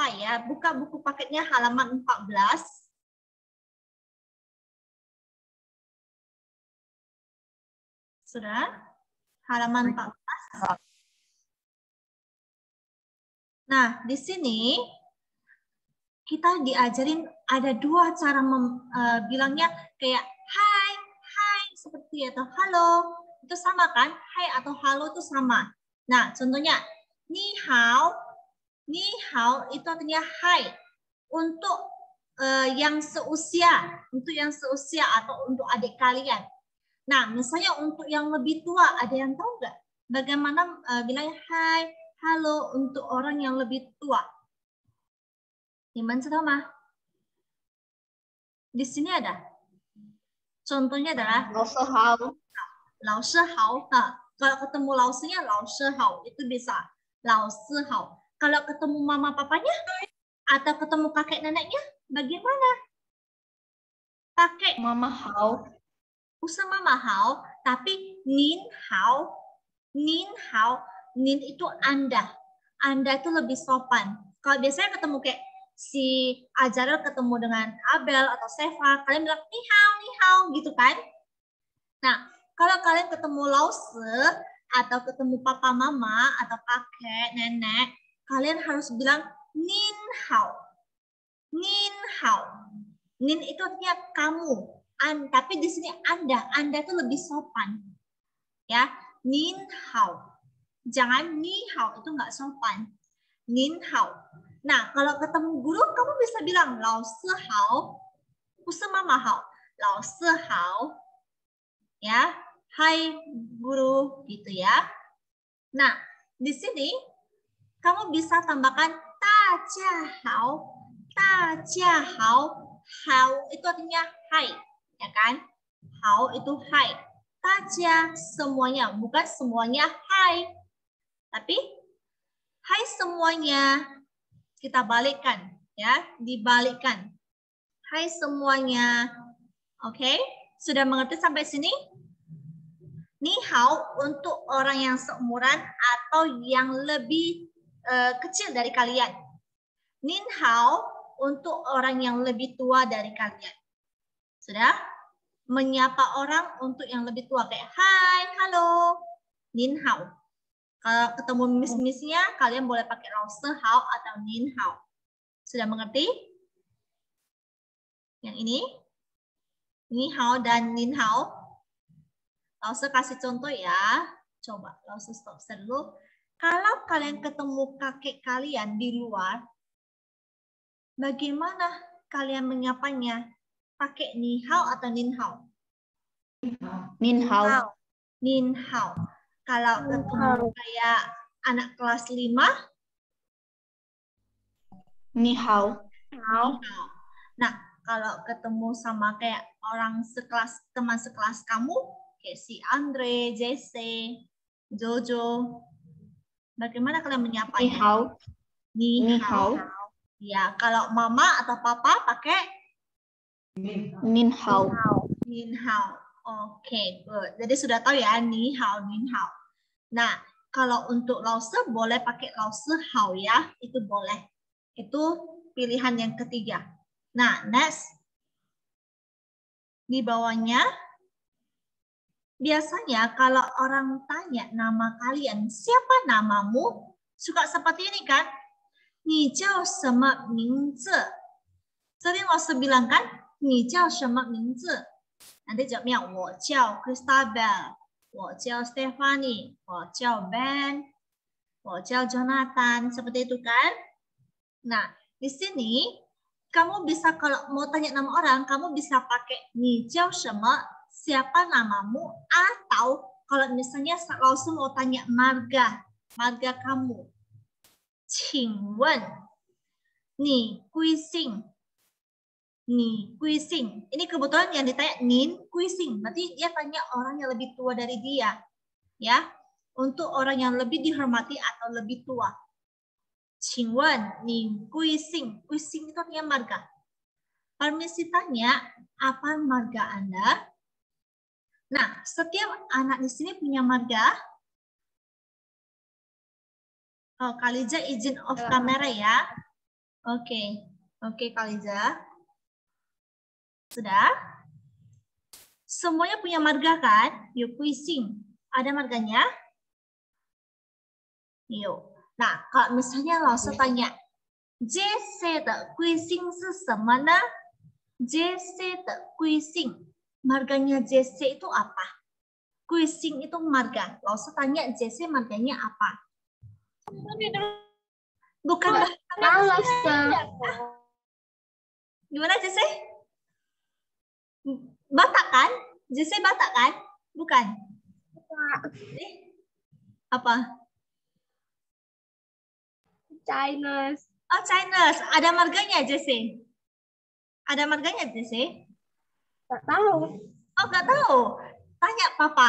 Papa ya. Buka buku paketnya halaman 14. Sudah? Halaman 14. Nah, di sini kita diajarin ada dua cara bilangnya kayak hai, hai seperti atau halo. Itu sama kan? Hai atau halo itu sama. Nah, contohnya ni hao itu artinya hai untuk yang seusia, atau untuk adik kalian. Nah, misalnya untuk yang lebih tua, ada yang tahu nggak bagaimana bilangnya hai, halo untuk orang yang lebih tua? Di sini ada. Contohnya adalah Lao Shi Hao. Kalau ketemu Lao Shi-nya Lao Shi Hao itu bisa Lao Shi Hao. Kalau ketemu mama papanya atau ketemu kakek neneknya bagaimana? Pakai Mama Hao. Usah Mama Hao, tapi Nin Hao. Nin Hao. Nin itu Anda. Anda itu lebih sopan. Kalau biasanya ketemu kayak si Ajarel ketemu dengan Abel atau Seva, kalian bilang ni hao gitu kan? Nah, kalau kalian ketemu Lause atau ketemu papa mama atau kakek, nenek, kalian harus bilang nin hao. Nin hao. Nin itu artinya kamu. Tapi di sini Anda itu lebih sopan. Ya, nin hao. Jangan ni hao, itu nggak sopan. Nin hao. Nah, kalau ketemu guru, kamu bisa bilang Lao Si Hao, Usah Mama Hao, Lao Si Hao. Ya, hai guru, gitu ya. Nah, di sini kamu bisa tambahkan Tajia Hao. Tajia Hao. Hao itu artinya hai, ya kan? Hao itu hai. Tajia semuanya, bukan semuanya hai. Tapi hai semuanya. Kita balikkan, ya, dibalikkan. Hai semuanya. Oke, sudah mengerti sampai sini? Ni hao untuk orang yang seumuran atau yang lebih kecil dari kalian. Nin hao untuk orang yang lebih tua dari kalian. Sudah? Menyapa orang untuk yang lebih tua kayak hai, halo. Nin hao. Kalau ketemu miss-missnya, kalian boleh pakai Lao Si Hao atau Nin hao. Sudah mengerti? Yang ini? Ni hao dan nin hao. Lause kasih contoh ya. Coba Lause stop dulu. Kalau kalian ketemu kakek kalian di luar, bagaimana kalian menyapanya? Pakai ni hao atau nin hao? Nin hao. Nin hao. Kalau ketemu kayak anak kelas 5, Ni hao. Nah, kalau ketemu sama kayak orang sekelas, teman sekelas kamu, kayak si Andre, Jesse, Jojo, bagaimana kalian menyapanya? Ni hao. Ni hao. Ya, kalau mama atau papa pakai Nin hao. Nin hao. Oke, good. Jadi sudah tahu ya, ni hao, nin hao. Nah, kalau untuk Lause boleh pakai Lause hao ya, itu boleh. Itu pilihan yang ketiga. Nah, next. Di bawahnya, biasanya kalau orang tanya nama kalian, siapa namamu? Suka seperti ini kan? Ni jiao sema mingzi? Sering Lause bilang kan? Ni jiao sema mingzi? Nanti jawabnya, 我叫 Christabel, 我叫 Stephanie, 我叫 Ben, 我叫 Jonathan, seperti itu kan? Nah, di sini kamu bisa kalau mau tanya nama orang, kamu bisa pakai ni jiao shema, siapa namamu, atau kalau misalnya langsung mau tanya marga kamu. 请问你贵姓? Ni kuising. Ini kebetulan yang ditanya nin kuising. Berarti dia tanya orang yang lebih tua dari dia. Ya. Untuk orang yang lebih dihormati atau lebih tua. 请问你贵姓? Kuising itu artinya marga. Permisi tanya, apa marga Anda? Nah, setiap anak di sini punya marga. Oh, Kalija izin off kamera ya. Oke. Oke, Kaliza. Sudah? Semuanya punya marga kan? Yuk, kuising. Ada marganya? Yuk. Nah, kalau misalnya Laosa tanya, JC 的贵姓是什么呢? JC 的贵姓. Marganya JC itu apa? Kuising itu marga. Laosa tanya JC marganya apa? Bukan gimana JC? Batak kan? JC Batak kan? Bukan. Apa? Chinese. Oh, Chinese. Ada marganya JC? Ada marganya JC? Nggak tahu. Oh, nggak tahu. Tanya papa.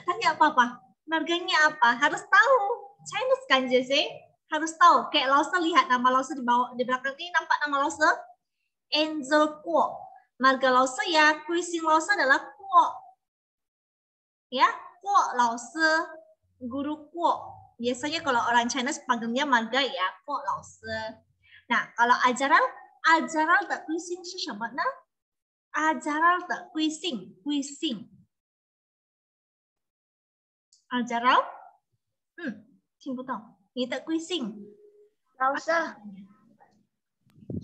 Tanya papa. Marganya apa? Harus tahu. Chinese kan JC? Harus tahu. Kayak Laosa, lihat nama Laosa di bawah, di belakang ini nampak nama Laosa? Angel Kuo. Marga Laosa ya, kuising Laosa adalah Kuo. Ya, Kuo Laosa, guru Kuo. Biasanya kalau orang Chinese panggilnya marga ya, Kuo Laosa. Nah, kalau ajaran tak kuising是什么呢? Ajaran tak kuising, kuising. Ajaran? 听不到。你的贵姓? Nggak usah.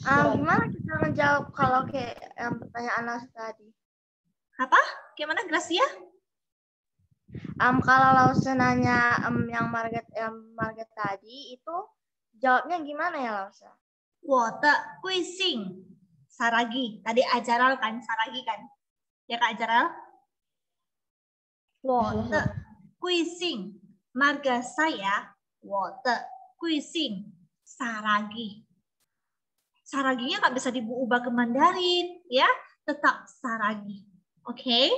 Gimana kita menjawab kalau kayak yang pertanyaan Laus tadi? Apa? Gimana Gracia? Kalau Laus nanya yang marga tadi itu jawabnya gimana ya Laus? 我的贵姓 Saragi. Tadi Ajaral kan, Saragi kan? Ya Kak Ajaral? 我的贵姓 marga saya. 我的贵姓 Saragi. Saraginya nggak bisa diubah ke Mandarin, ya, tetap Saragi. Oke?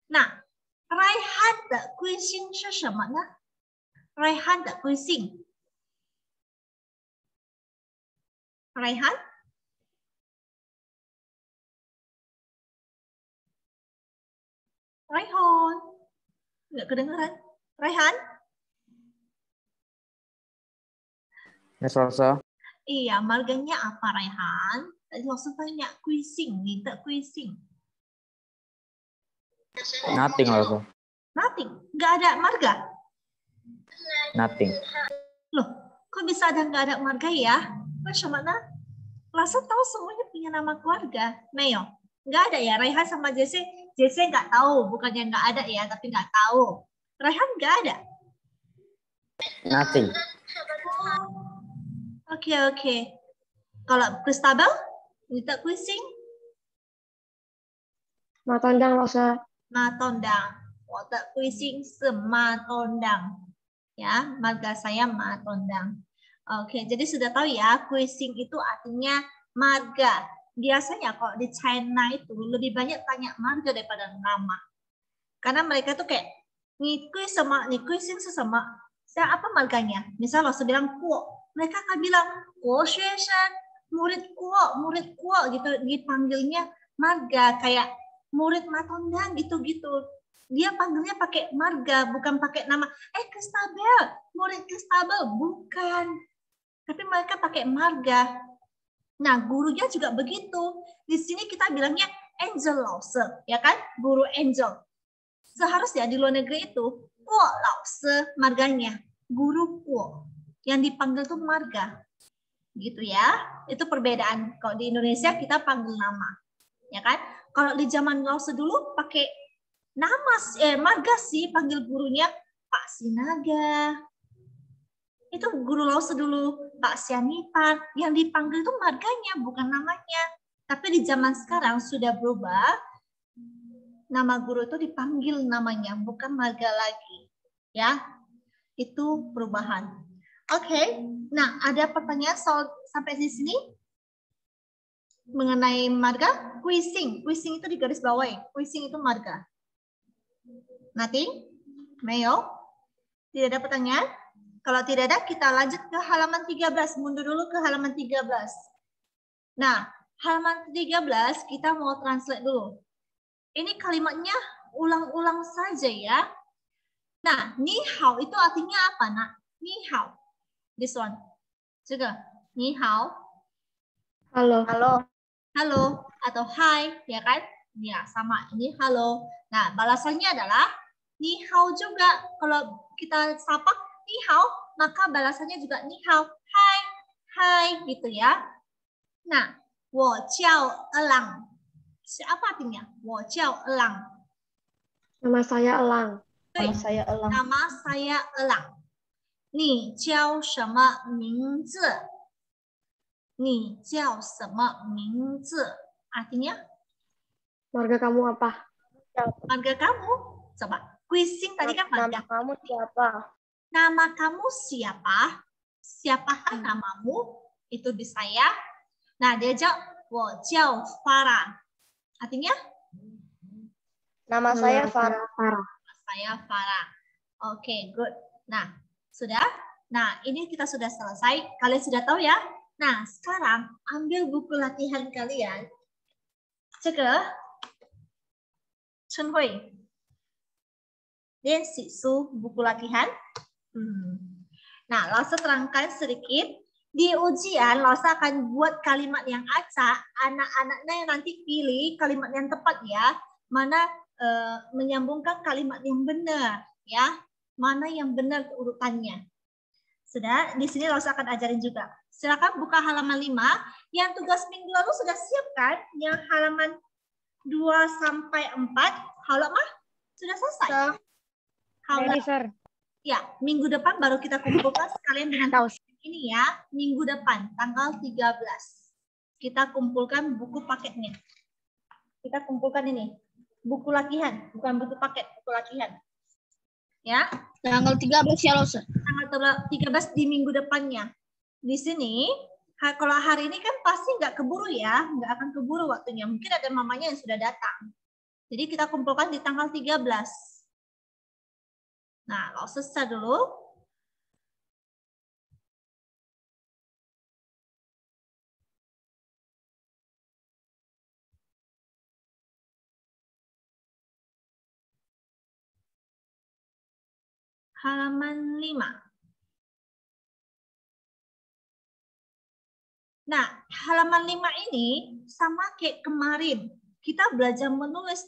Nah, Raihan 的贵姓是什么呢? Raihan 的贵姓 Raihan? Raihan? Nggak kedengeran? Raihan? Yes, Laosa. Iya, marganya apa Raihan? Tadi langsung tanya kuising, minta kuising. Nothing, Laosa. Nothing, nggak ada marga. Nothing. Loh, kok bisa ada nggak ada marga ya? Bagaimana? Laosa tahu semuanya punya nama keluarga. Meo, nggak ada ya. Raihan sama JC nggak tahu, bukannya nggak ada ya, tapi nggak tahu. Raihan nggak ada. Nothing. Oke. Kalau Kristabel, minta kuising? Matondang Laus. Matondang. 我的贵姓是 Matondang. Ya, marga saya Matondang. Oke, jadi sudah tahu ya, kuising itu artinya marga. Biasanya kalau di China itu lebih banyak tanya marga daripada nama. Karena mereka tuh kayak, ni kuising sesama. Saya apa marganya? Misal lo bilang Kuo. Mereka akan bilang, Kuo Xueshan, murid Kuo gitu. Dipanggilnya marga, kayak murid Matondang gitu-gitu. Dia panggilnya pakai marga, bukan pakai nama. Kristabel, murid Kristabel. Bukan. Tapi mereka pakai marga. Nah, gurunya juga begitu. Di sini kita bilangnya Angel Lause, ya kan? Guru Angel. Seharusnya di luar negeri itu, Kuo Lause marganya. Guru Kuo. Yang dipanggil tuh marga. Gitu ya. Itu perbedaan. Kalau di Indonesia kita panggil nama. Ya kan? Kalau di zaman Lause dulu pakai nama marga sih, panggil gurunya Pak Sinaga. Itu guru Lause dulu, Pak Sianipar. Yang dipanggil itu marganya, bukan namanya. Tapi di zaman sekarang sudah berubah. Nama guru itu dipanggil namanya, bukan marga lagi. Ya, itu perubahan. Oke, nah ada pertanyaan sampai di sini? Mengenai marga? Kuising itu di garis bawah. Kuising itu marga. Nothing? Meo? Tidak ada pertanyaan? Kalau tidak ada, kita lanjut ke halaman 13. Mundur dulu ke halaman 13. Nah, halaman 13 kita mau translate dulu. Ini kalimatnya ulang-ulang saja ya. Nah, ni hao itu artinya apa, Nak? Ni hao. This one. 这个你好. Halo. Halo. Halo atau hai, ya kan? Ya, sama. Ini halo. Nah, balasannya adalah ni hao juga. Kalau kita sapa ni hao, maka balasannya juga ni hao. Hai, hai gitu ya. Nah, 我叫 Elang. Apa artinya? 我叫 Elang. Nama saya Elang. Nama saya Elang. Nama saya Elang. 你叫什么名字？你叫什么名字？ Artinya? Marga kamu apa? Marga kamu? Coba. Quizzing tadi kan marga. Nama kamu siapa? Nama kamu siapa? Siapakah namamu? Itu di saya. Nah, dia jawab, 我叫 Farah. Artinya? Nama saya Farah. Saya Farah. Oke, good. Nah, sudah? Nah, ini kita sudah selesai. Kalian sudah tahu ya? Nah, sekarang ambil buku latihan kalian. 这个 Chun Hui. 练习书 buku latihan. Nah, Lasa terangkan sedikit. Di ujian, Lasa akan buat kalimat yang acak. Anak-anaknya yang nanti pilih kalimat yang tepat ya. Mana menyambungkan kalimat yang benar ya. Mana yang benar urutannya. Sudah, di sini Lasa akan ajarin juga. Silakan buka halaman 5. Yang tugas minggu lalu sudah siap kan? Yang halaman 2 sampai 4. Halaman sudah selesai. Halaman. Ya, minggu depan baru kita kumpulkan sekalian dengan ini ya. Minggu depan, tanggal 13. Kita kumpulkan buku paketnya. Kita kumpulkan ini. Buku latihan, bukan buku paket, buku latihan. Ya. Tanggal 13 ya, Lasa. Tanggal 13 di minggu depannya. Di sini, kalau hari ini kan pasti nggak keburu ya. Nggak akan keburu waktunya. Mungkin ada mamanya yang sudah datang. Jadi kita kumpulkan di tanggal 13. Nah, kalau selesai dulu. Halaman 5. Nah, halaman 5 ini sama kayak kemarin. Kita belajar menulis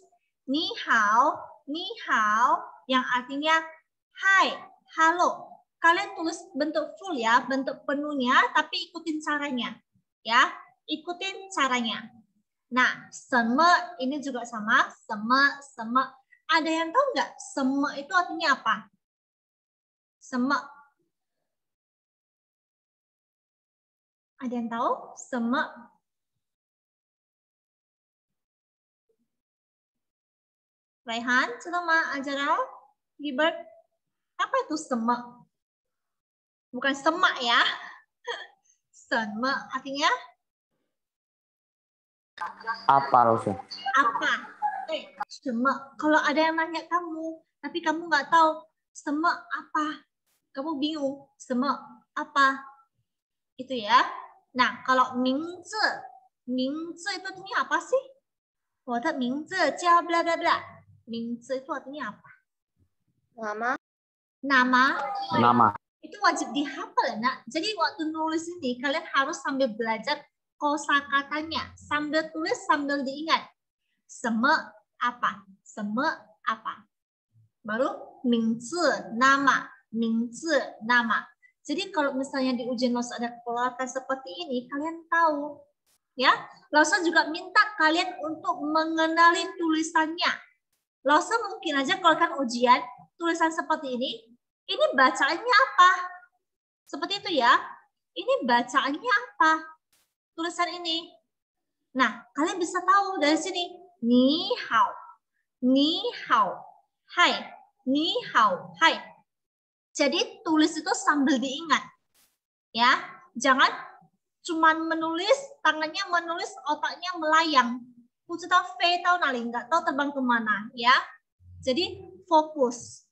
ni hao, yang artinya hai, halo. Kalian tulis bentuk full ya, bentuk penuhnya, tapi ikutin caranya. Ya, ikutin caranya. Nah, seme ini juga sama, seme. Ada yang tahu nggak seme itu artinya apa? Seme. Ada yang tahu? Seme. Raihan, Sulama, Ajarau, Gilbert. Apa itu seme? Bukan semak ya. Seme artinya? Apa Lasa? Apa? Seme. Kalau ada yang nanya kamu, tapi kamu nggak tahu seme apa? Kamu bingung. Seme apa? Itu ya. Nah, kalau mingzi itu artinya apa sih? 我的名字叫 bla bla bla. Mingzi itu artinya apa? Nama. Itu wajib dihafal ya, Nak. Jadi waktu nulis ini kalian harus sambil belajar kosakatanya, sambil tulis sambil diingat. Seme apa? Baru mingzi nama. Jadi kalau misalnya di ujian Lasa ada keluarkan seperti ini, kalian tahu. Ya, Lasa juga minta kalian untuk mengenali tulisannya. Lasa mungkin aja kalau kan ujian, tulisan seperti ini bacaannya apa? Seperti itu ya. Ini bacaannya apa? Tulisan ini. Nah, kalian bisa tahu dari sini. Ni hao. Hai. Ni hao. Hai. Jadi tulis itu sambil diingat. Ya, jangan cuman menulis, tangannya menulis, otaknya melayang. Pucu tahu fei tahu nali, nggak tahu terbang kemana, ya. Jadi fokus.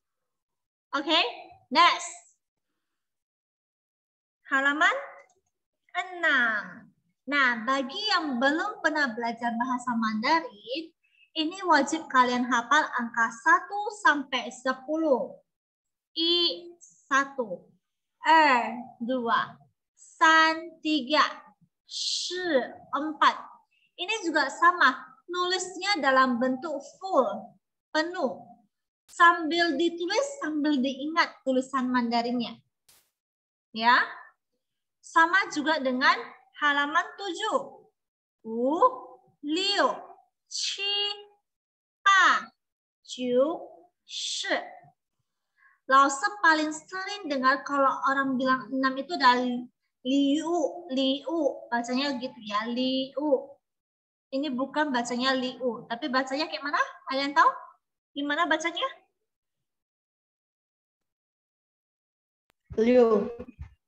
Oke, next. Halaman 6. Nah, bagi yang belum pernah belajar bahasa Mandarin, ini wajib kalian hafal angka 1 sampai 10. I 1, 2, 3, 4, 4. Ini juga sama, nulisnya dalam bentuk full, penuh. Sambil ditulis, sambil diingat tulisan Mandarinnya. Ya. Sama juga dengan halaman 7. 5, 6, 7, 8, 9, 10. Lause paling sering dengar kalau orang bilang 6 itu dari liu, bacanya gitu ya, liu. Ini bukan bacanya liu, tapi bacanya kayak mana? Kalian tahu? Gimana bacanya? Liu.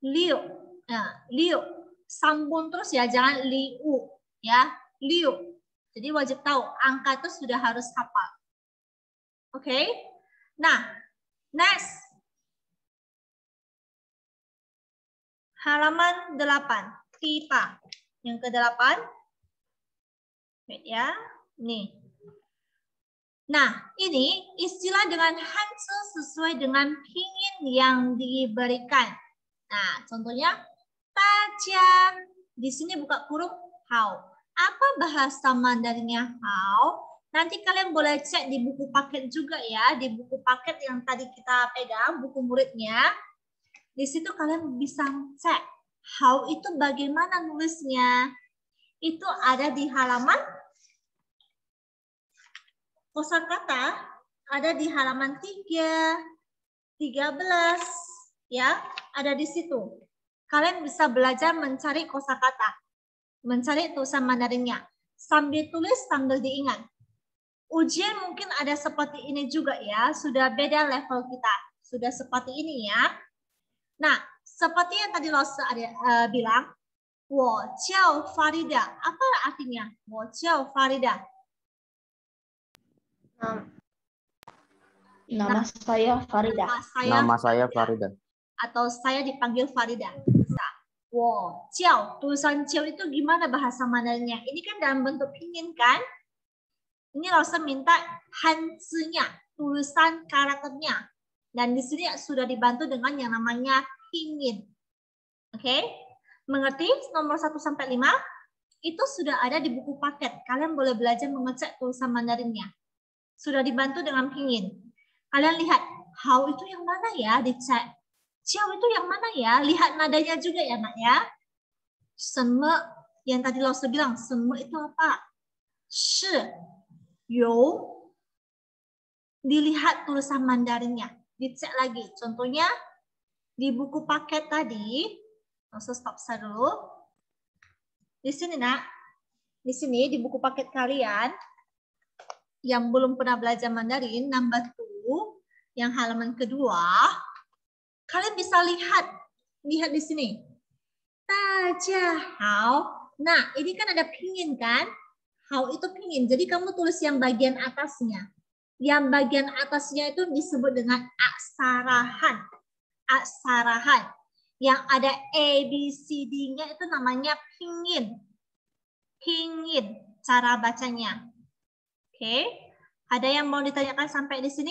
Liu. Nah, liu. Sambung terus ya, jangan liu. Ya, liu. Jadi wajib tahu, angka itu sudah harus hafal. Oke? Nah, next. Halaman 8. Pipa. Yang ke-8. Wait ya. Nih. Nah, ini istilah dengan Hanzi sesuai dengan pinyin yang diberikan. Nah, contohnya Daja. Di sini buka kurung how. Apa bahasa Mandarinnya how? Nanti kalian boleh cek di buku paket juga ya, di buku paket yang tadi kita pegang, buku muridnya. Di situ kalian bisa cek how itu bagaimana nulisnya. Itu ada di halaman kosakata, ada di halaman 3, 13, ya, ada di situ. Kalian bisa belajar mencari kosakata, mencari tulisan Mandarinnya. Sambil tulis, sambil diingat. Ujian mungkin ada seperti ini juga ya, sudah beda level kita. Sudah seperti ini ya. Nah, seperti yang tadi Lose bilang, 我叫 Farida. Apa artinya? 我叫 Farida. Nama saya Farida. Nama saya Farida. Atau saya dipanggil Farida. Bisa. 我叫. Tulisan 叫 itu gimana bahasa Mandarinnya? Ini kan dalam bentuk pinyin kan? Ini Lose minta hanzinya, tulisan karakternya. Dan di sini sudah dibantu dengan yang namanya pinyin. Oke? Mengerti? Nomor 1 sampai 5 itu sudah ada di buku paket. Kalian boleh belajar mengecek tulisan Mandarinnya. Sudah dibantu dengan pinyin. Kalian lihat, how itu yang mana ya? Dicek. Ciao itu yang mana ya? Lihat nadanya juga ya, Nak ya. Seme, yang tadi Lose bilang, seme itu apa? Shi, you. Dilihat tulisan Mandarinnya. Dicek lagi. Contohnya, di buku paket tadi, Lose stop saya dulu. Di sini, Nak. Di sini, di buku paket kalian, yang belum pernah belajar Mandarin, number 2, yang halaman kedua, kalian bisa lihat di sini. Daja hao. Nah, ini kan ada pinyin kan? Hao itu pinyin. Jadi kamu tulis yang bagian atasnya. Yang bagian atasnya itu disebut dengan aksarahan. Aksarahan. Yang ada A, B, C, D-nya itu namanya pinyin. Pinyin cara bacanya. Oke. Ada yang mau ditanyakan sampai di sini?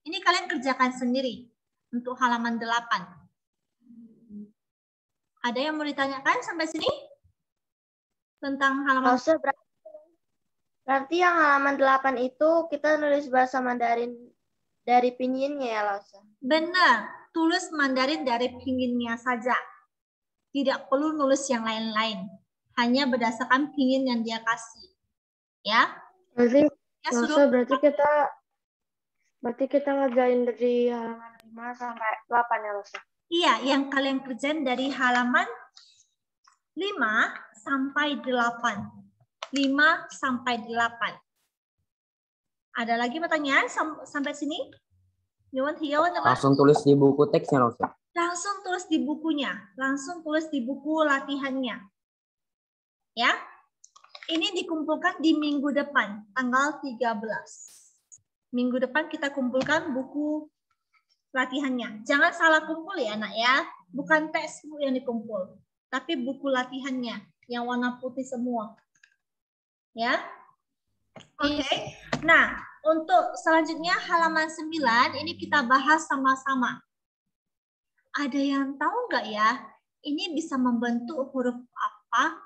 Ini kalian kerjakan sendiri. Untuk halaman 8. Ada yang mau ditanyakan sampai sini? Tentang halaman... Lause, berarti yang halaman 8 itu kita nulis bahasa Mandarin dari pinyinnya ya, Lause? Benar. Tulis Mandarin dari pinginnya saja. Tidak perlu nulis yang lain-lain. Hanya berdasarkan pinyin yang dia kasih. Ya. Berarti, Ya, Lause, berarti kita ngerjain dari halaman 5 sampai 8 ya, Lause? Iya, yang kalian kerjain dari halaman 5 sampai 8. 5 sampai 8. Ada lagi pertanyaan sampai sini? Langsung tulis di buku teksnya, Lause. Langsung tulis di bukunya. Langsung tulis di buku latihannya. Ya. Ini dikumpulkan di minggu depan, tanggal 13. Minggu depan kita kumpulkan buku latihannya. Jangan salah kumpul ya, Nak ya. Bukan textbook yang dikumpul, tapi buku latihannya yang warna putih semua. Ya. Oke. Nah, untuk selanjutnya halaman 9 ini kita bahas sama-sama. Ada yang tahu nggak ya? Ini bisa membentuk huruf apa?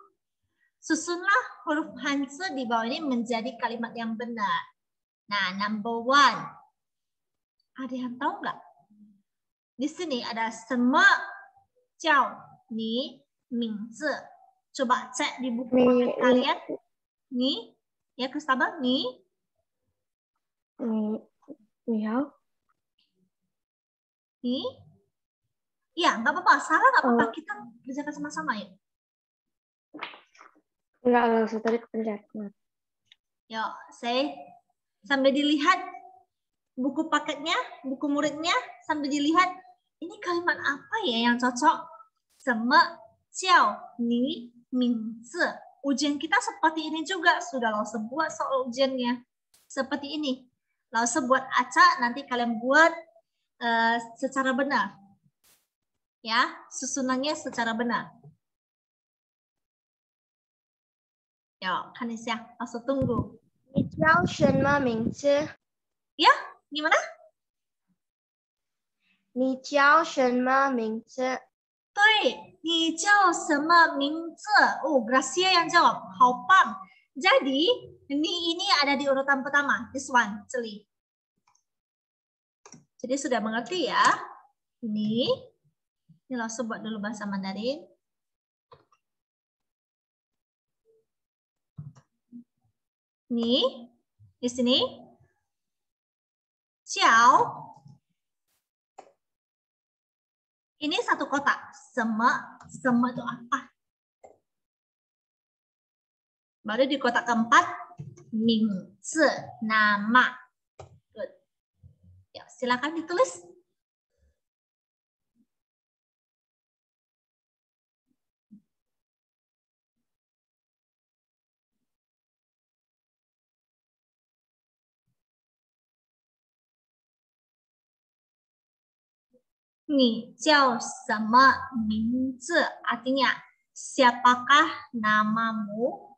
Susunlah huruf Hanzi di bawah ini menjadi kalimat yang benar. Nah, number 1. Ada yang tahu nggak? Di sini ada sema jiao ni mingzi. Coba cek di buku kalian. Ni, ya Kristabel, ni. Ni hao. Ni. Ya, nggak apa-apa. Salah nggak apa-apa. Kita kerjakan sama-sama ya. Enggak, langsung tadi kepencet. Yuk, saya sambil dilihat buku paketnya, buku muridnya, sambil dilihat ini kalimat apa ya yang cocok. Sema jiao ni mingzi. Ujian kita seperti ini juga. Sudah Lause buat soal ujiannya. Seperti ini. Lause buat acak, nanti kalian buat secara benar. Ya, susunannya secara benar. Yuk, kan ya, Lause tunggu. 你叫什么名字？ Ya, gimana? 你叫什么名字？ 对，你叫什么名字？Oh, Gracia yang jawab. Haopang. Jadi, ini ada di urutan pertama. This one, Celi. Jadi sudah mengerti ya. Ini langsung buat dulu bahasa Mandarin. Nih, di sini. Ciao. Ini satu kotak. Sema itu apa? Baru di kotak keempat, mingzi, nama. Good. Ya, silakan ditulis. Ni jiao sema mingzi, artinya siapakah namamu?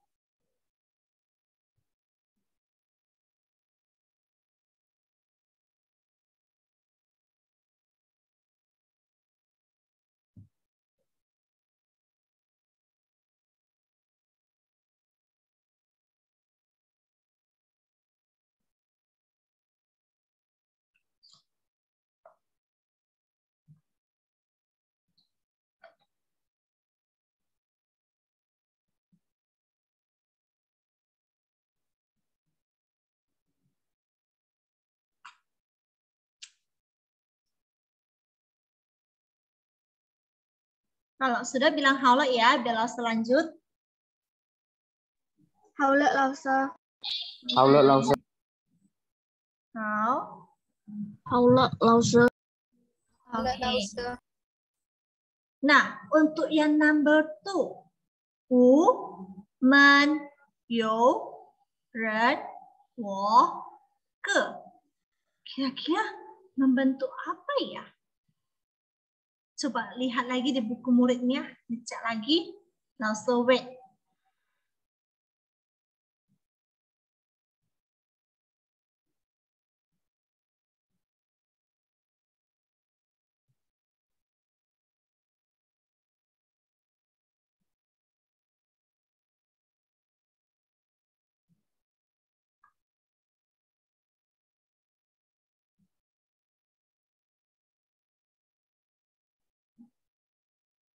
Kalau sudah bilang halo ya, biar selanjut. Halo, Lause. Halo, Lause. Halo. Halo, Lause. Halo, Oke. Lause. Nah, untuk yang number 2. Men, you, ren, wo, ke. Kira-kira membentuk apa ya? Coba lihat lagi di buku muridnya, dicek lagi. Langsung wait.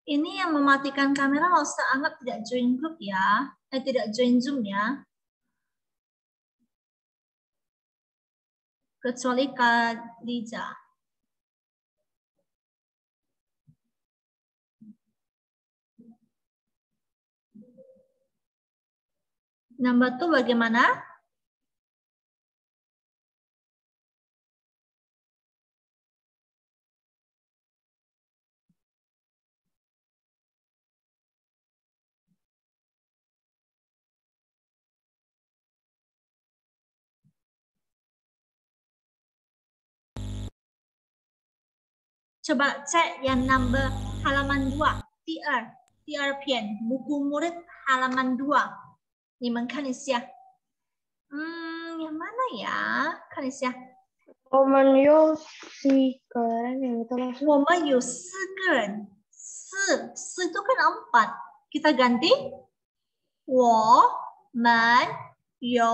Ini yang mematikan kamera nggak usah anggap tidak join group ya. Tidak join Zoom ya. Kecuali Kak Liza. Number 2 bagaimana? Coba cek yang number halaman 2. TR Pian. Buku murid halaman 2. Ni men kan isya. Yang mana ya? Kan isya. 我们有4个人yang itu langsung. 我们有4个人. 4 itu kan 4. Kita ganti 我们有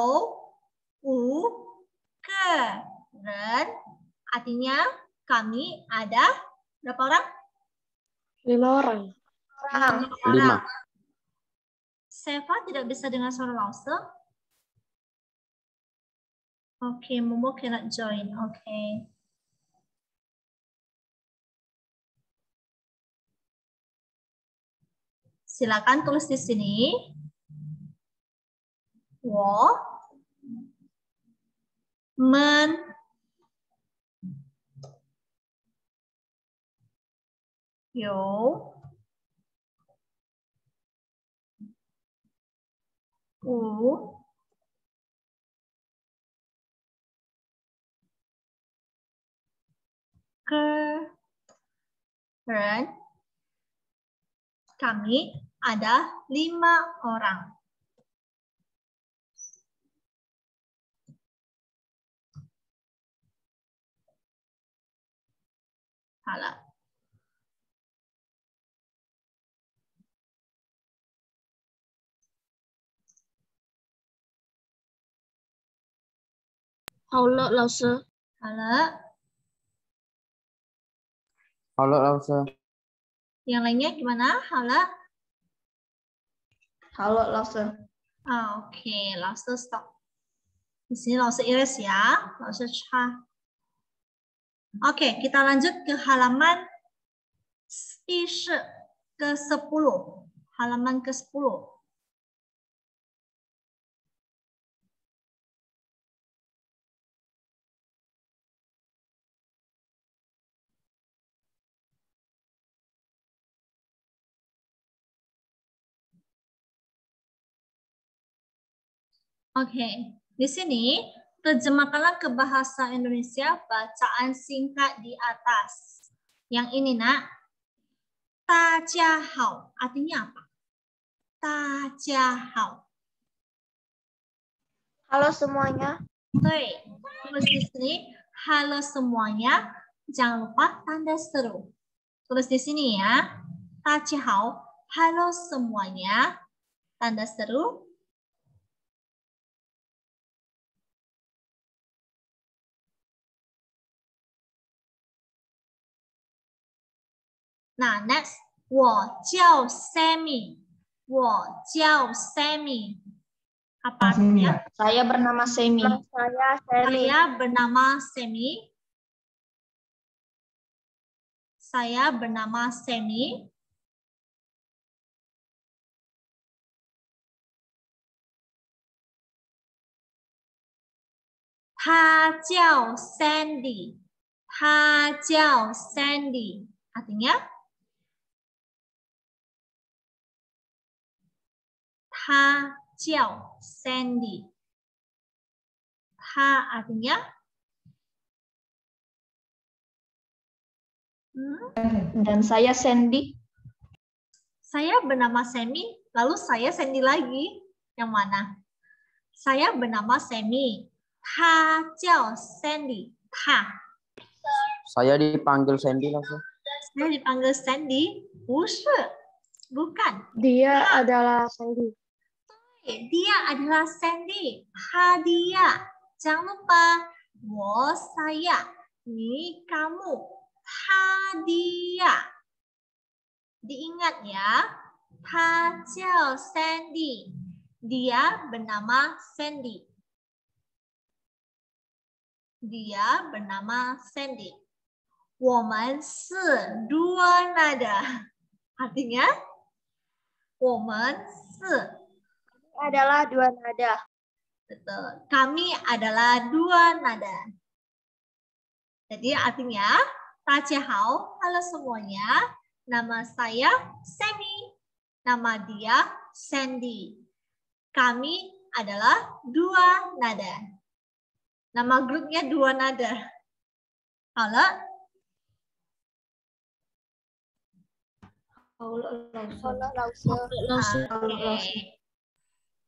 5个人. Artinya kami ada berapa orang? 5 orang. 5. Seva tidak bisa dengar suara Lause. Oke, Momo cannot join. Oke. Silakan tulis di sini. 我们有5个人. Kami ada 5 orang. Salah. Halo, Lause. Salah. Halo, Lause. Yang lainnya gimana? Hala? Halo, Lause. Oke, Lause stop. Di sini Lause iris ya. Lause ca. Oke, kita lanjut ke halaman ke-10. Halaman ke-10. Oke, di sini terjemahkanlah ke bahasa Indonesia bacaan singkat di atas. Yang ini, Nak. 大家好 artinya apa? 大家好. Halo semuanya. Tulis di sini, halo semuanya. Jangan lupa tanda seru. Tulis di sini ya. 大家好, halo semuanya. Tanda seru. Nah, next. 我叫 Sammy. 我叫 Sammy. Apa artinya? Saya bernama Semi. Saya bernama Semi. Saya bernama Semi. Ta jiao Sandy. Ta jiao Sandy. Artinya? Ta jiao Sandy. Ta artinya? Dan saya Sandy. Saya bernama Semi, lalu saya Sandy lagi. Yang mana? Saya bernama Semi. Ta jiao Sandy. Ta. Saya dipanggil Sandy langsung. Saya dipanggil Sandy. Bukan. Dia adalah Sandy. Dia adalah Sandy. Ha dia. Jangan lupa. Wo saya. Ni kamu. Ha dia. Diingat ya. Ta jiao Sandy. Dia bernama Sandy. Dia bernama Sandy. 我们是 dua nada. Artinya, 我们是 adalah 2 nada. Betul. Kami adalah 2 nada. Jadi artinya, 大家好, halo semuanya. Nama saya Sammy. Nama dia Sandy. Kami adalah 2 nada. Nama grupnya 2 nada. Halo?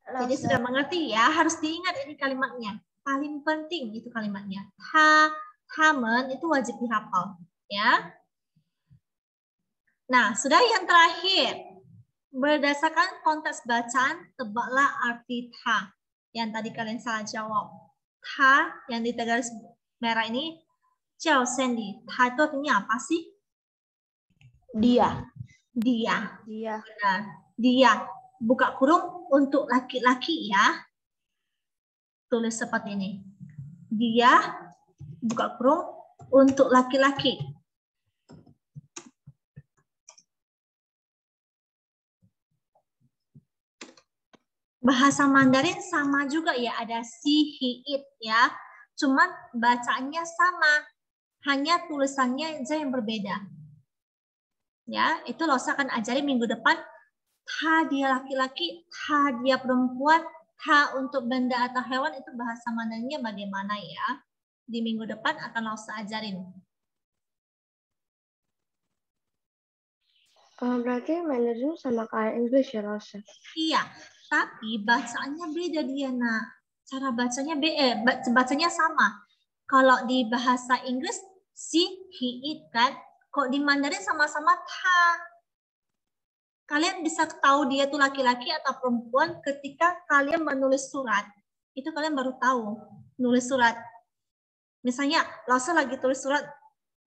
Jadi sudah mengerti ya, harus diingat ini kalimatnya. Paling penting itu kalimatnya. Tamen itu wajib dihafal, ya. Nah, sudah yang terakhir. Berdasarkan konteks bacaan, tebaklah arti tha. Yang tadi kalian salah jawab. Tha yang di garis merah ini, Jiao Sandy. Tha itu artinya apa sih? Dia. Dia. Dia. Benar. Dia. Buka kurung untuk laki-laki ya. Tulis seperti ini. Dia, buka kurung, untuk laki-laki. Bahasa Mandarin sama juga ya, ada si, he, it ya. Cuman bacaannya sama, hanya tulisannya aja yang berbeda. Ya, itu Losa akan ajari minggu depan. Tha dia laki-laki, tha dia perempuan, tha untuk benda atau hewan itu bahasa Mandarinnya bagaimana ya. Di minggu depan akan Losa ajarin. Berarti Mandarin sama kayak English ya, Rosa? Iya, tapi bacaannya beda dia, nak. Cara bacanya bacanya sama. Kalau di bahasa Inggris si, he, it kan. Kok di Mandarin sama-sama tha. Kalian bisa tahu dia tuh laki-laki atau perempuan ketika kalian menulis surat. Itu kalian baru tahu. Nulis surat. Misalnya, Losa lagi tulis surat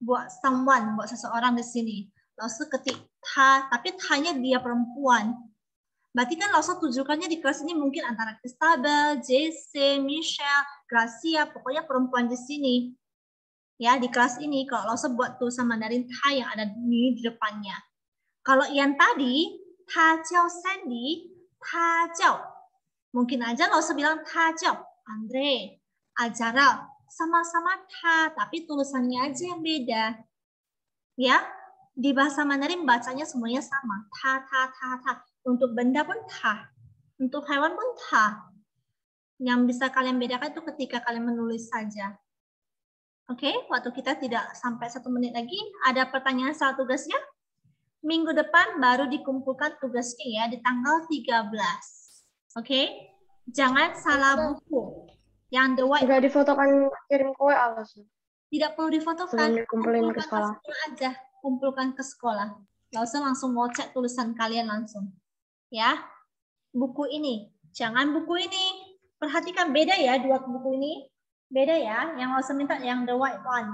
buat someone, buat seseorang di sini. Losa ketik tha, tapi thanya dia perempuan. Berarti kan Losa tujukannya di kelas ini mungkin antara Christabel, JC, Michelle, Gracia, pokoknya perempuan di sini. Ya, di kelas ini kalau Losa buat tulisan Mandarin tha yang ada di depannya. Kalau yang tadi, tha jiao Sandy, tha jiao. Mungkin aja Losa bilang tha jiao Andre, Ajara, sama-sama tha, tapi tulisannya aja yang beda. Ya, di bahasa Mandarin bacanya semuanya sama. Tha, tha, tha, tha. Untuk benda pun tha. Untuk hewan pun tha. Yang bisa kalian bedakan itu ketika kalian menulis saja. Oke, waktu kita tidak sampai 1 menit lagi. Ada pertanyaan soal tugasnya? Minggu depan baru dikumpulkan tugasnya ya di tanggal 13. Oke? Jangan salah buku. Yang the white. Nggak difotokan kirim ke WA, Rosa? Tidak perlu difotokan. Sebelum dikumpulin ke sekolah. Aja. Kumpulkan ke sekolah. Nggak usah langsung mau cek tulisan kalian langsung. Ya. Buku ini. Jangan buku ini. Perhatikan beda ya 2 buku ini. Beda ya. Yang Losa minta yang the white one.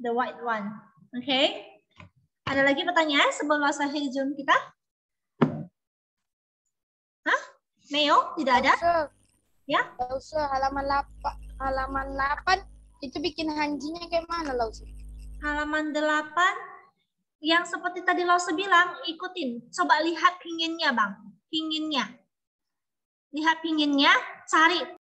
The white one. Oke? Ada lagi pertanyaan sebelum Losa akhiri Zoom kita? Hah? Meo? Tidak ada? Ya? Lausa halaman 8 itu bikin hanjinya kayak mana, Lausa? Halaman 8 yang seperti tadi Lausa bilang, ikutin. Coba lihat pinginnya, Bang. Pinginnya. Lihat pinginnya, cari